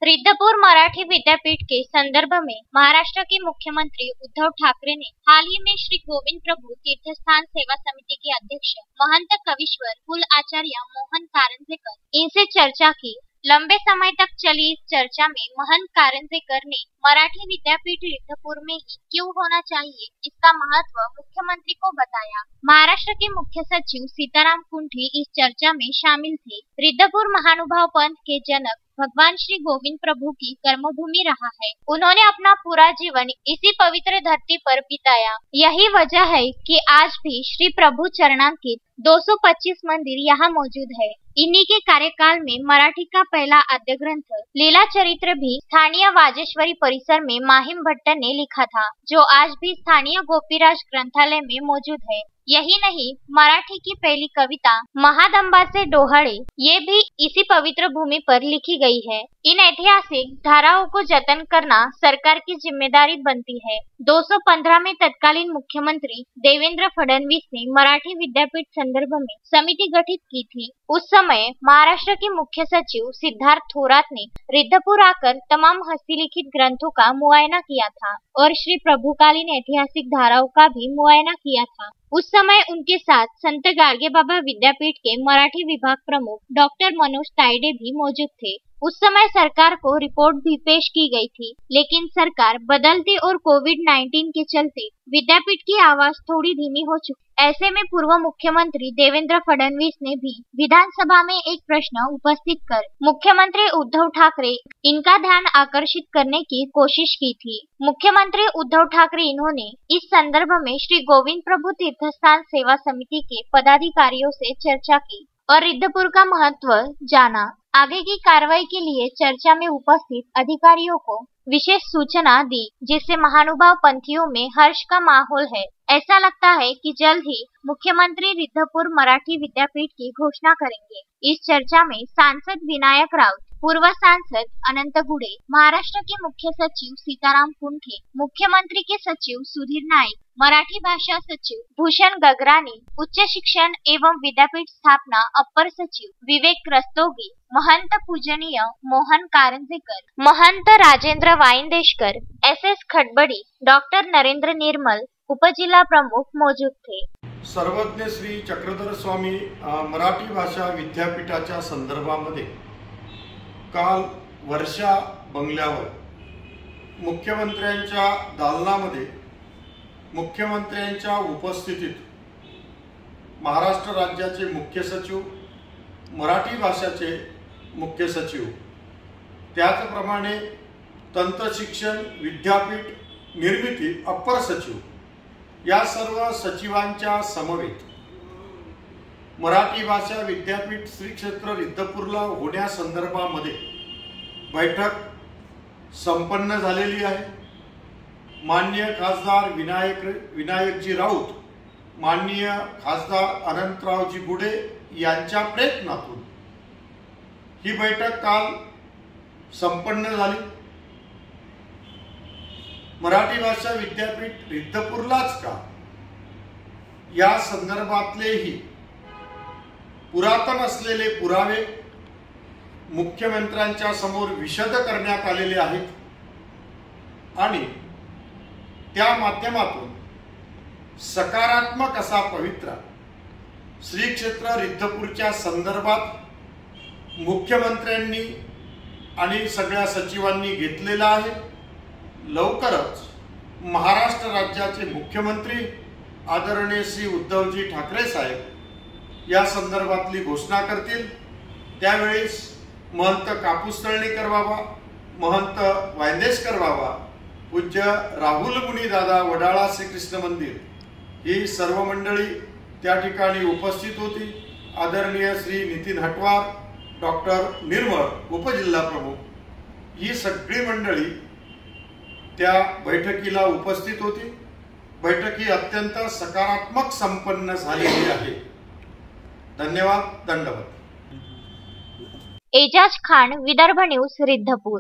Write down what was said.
रिद्धपुर मराठी विद्यापीठ के संदर्भ में महाराष्ट्र के मुख्यमंत्री उद्धव ठाकरे ने हाल ही में श्री गोविंद प्रभु तीर्थस्थान सेवा समिति के अध्यक्ष महंत कविश्वर कुल आचार्य मोहन कारंजेकर इनसे चर्चा की। लंबे समय तक चली इस चर्चा में महंत कारंजेकर ने मराठी विद्यापीठ रिद्धपुर में ही क्यों होना चाहिए इसका महत्व मुख्यमंत्री को बताया। महाराष्ट्र के मुख्य सचिव सीताराम कुंठी इस चर्चा में शामिल थे। रिद्धपुर महानुभाव पंथ के जनक भगवान श्री गोविंद प्रभु की कर्मभूमि रहा है। उन्होंने अपना पूरा जीवन इसी पवित्र धरती पर बिताया। यही वजह है कि आज भी श्री प्रभु चरणांकित 225 मंदिर यहाँ मौजूद है। इन्हीं के कार्यकाल में मराठी का पहला आद्य ग्रंथ लीला चरित्र भी स्थानीय वाजेश्वरी परिसर में माहिम भट्ट ने लिखा था, जो आज भी स्थानीय गोपीराज ग्रंथालय में मौजूद है। यही नहीं, मराठी की पहली कविता महादंबा से डोहाड़े ये भी इसी पवित्र भूमि पर लिखी गई है। इन ऐतिहासिक धाराओं को जतन करना सरकार की जिम्मेदारी बनती है। 215 में तत्कालीन मुख्यमंत्री देवेंद्र फडणवीस ने मराठी विद्यापीठ संदर्भ में समिति गठित की थी। उस समय महाराष्ट्र के मुख्य सचिव सिद्धार्थ थोरात ने रिद्धपुर आकर तमाम हस्तलिखित ग्रंथों का मुआयना किया था और श्री प्रभुकालीन ऐतिहासिक धाराओं का भी मुआयना किया था। उस समय उनके साथ संत गाडगे बाबा विद्यापीठ के मराठी विभाग प्रमुख डॉक्टर मनोज तायडे भी मौजूद थे। उस समय सरकार को रिपोर्ट भी पेश की गई थी, लेकिन सरकार बदलते और कोविड-19 के चलते विद्यापीठ की आवाज थोड़ी धीमी हो चुकी। ऐसे में पूर्व मुख्यमंत्री देवेंद्र फडणवीस ने भी विधानसभा में एक प्रश्न उपस्थित कर मुख्यमंत्री उद्धव ठाकरे इनका ध्यान आकर्षित करने की कोशिश की थी। मुख्यमंत्री उद्धव ठाकरे इन्होंने इस संदर्भ में श्री गोविंद प्रभु तीर्थस्थान सेवा समिति के पदाधिकारियों से चर्चा की और रिद्धपुर का महत्व जाना। आगे की कार्रवाई के लिए चर्चा में उपस्थित अधिकारियों को विशेष सूचना दी, जिससे महानुभाव पंथियों में हर्ष का माहौल है। ऐसा लगता है कि जल्द ही मुख्यमंत्री रिद्धपुर मराठी विद्यापीठ की घोषणा करेंगे। इस चर्चा में सांसद विनायक राउत, पूर्व सांसद अनंत गुडे, महाराष्ट्र के मुख्य सचिव सीताराम कुंठी, मुख्यमंत्री के सचिव सुधीर नाईक, मराठी भाषा सचिव भूषण गगरानी, उच्च शिक्षण एवं विद्यापीठ स्थापना अपर सचिव विवेक रस्तोगी, महंत पूजनीय मोहन कारंजेकर, महंत राजेंद्र वाइंदेशकर, SS खडबडी, डॉक्टर नरेंद्र निर्मल, उपजिल्हा प्रमुख मौजूद थे। सर्वज्ञ श्री चक्रधर स्वामी मराठी भाषा विद्यापीठाच्या संदर्भामध्ये काल वर्षा बंगल्यावर मुख्यमंत्र्यांच्या दालनामध्ये मुख्यमंत्र्यांच्या उपस्थितीत महाराष्ट्र राज्याचे मुख्य सचिव, मराठी भाषाचे मुख्य सचिव, त्याचप्रमाणे तंत्रशिक्षण विद्यापीठ निर्मिती अपर सचिव या सर्व सचिवांच्या समवेत मराठी भाषा विद्यापीठ श्री क्षेत्र रिद्धपुरला होण्यासंदर्भामध्ये बैठक संपन्न झालेली आहे। माननीय खासदार विनायकजी राऊत, माननीय खासदार अनंतरावजी गुडे यांच्या प्रयत्नातून ही बैठक काल संपन्न झाली। मराठी भाषा विद्यापीठ रिद्धपुरलाच का या संदर्भातलेही पुरातन असलेले पुरावे मुख्यमंत्र्यांच्या समोर विशद करण्यात आलेले आहेत आणि त्या माध्यमातून सकारात्मक असा पवित्रा श्री क्षेत्र रिद्धपुरच्या संदर्भात मुख्यमंत्र्यांनी आणि सगळ्या सचिवांनी घेतलेला आहे। लवकरच महाराष्ट्र राज्याचे मुख्यमंत्री आदरणीय श्री उद्धवजी ठाकरे साहेब या संदर्भातली घोषणा करतील। त्यावेळेस महंत कापूस तळणीकर बाबा, महंत वायंदेशकर बाबा, पूज्य राहुल मुनी दादा वडाळा श्रीकृष्ण मंदिर ही सर्व मंडळी त्या ठिकाणी उपस्थित होती। आदरणीय श्री नितीन हटवार, डॉक्टर निर्मळ उपजिल्हा प्रमुख ही सगळी मंडळी त्या बैठकीला उपस्थित होती। बैठक ही अत्यंत सकारात्मक संपन्न झालेली आहे। धन्यवाद, दंडवत। एजाज खान, विदर्भ न्यूज, रिद्धपुर।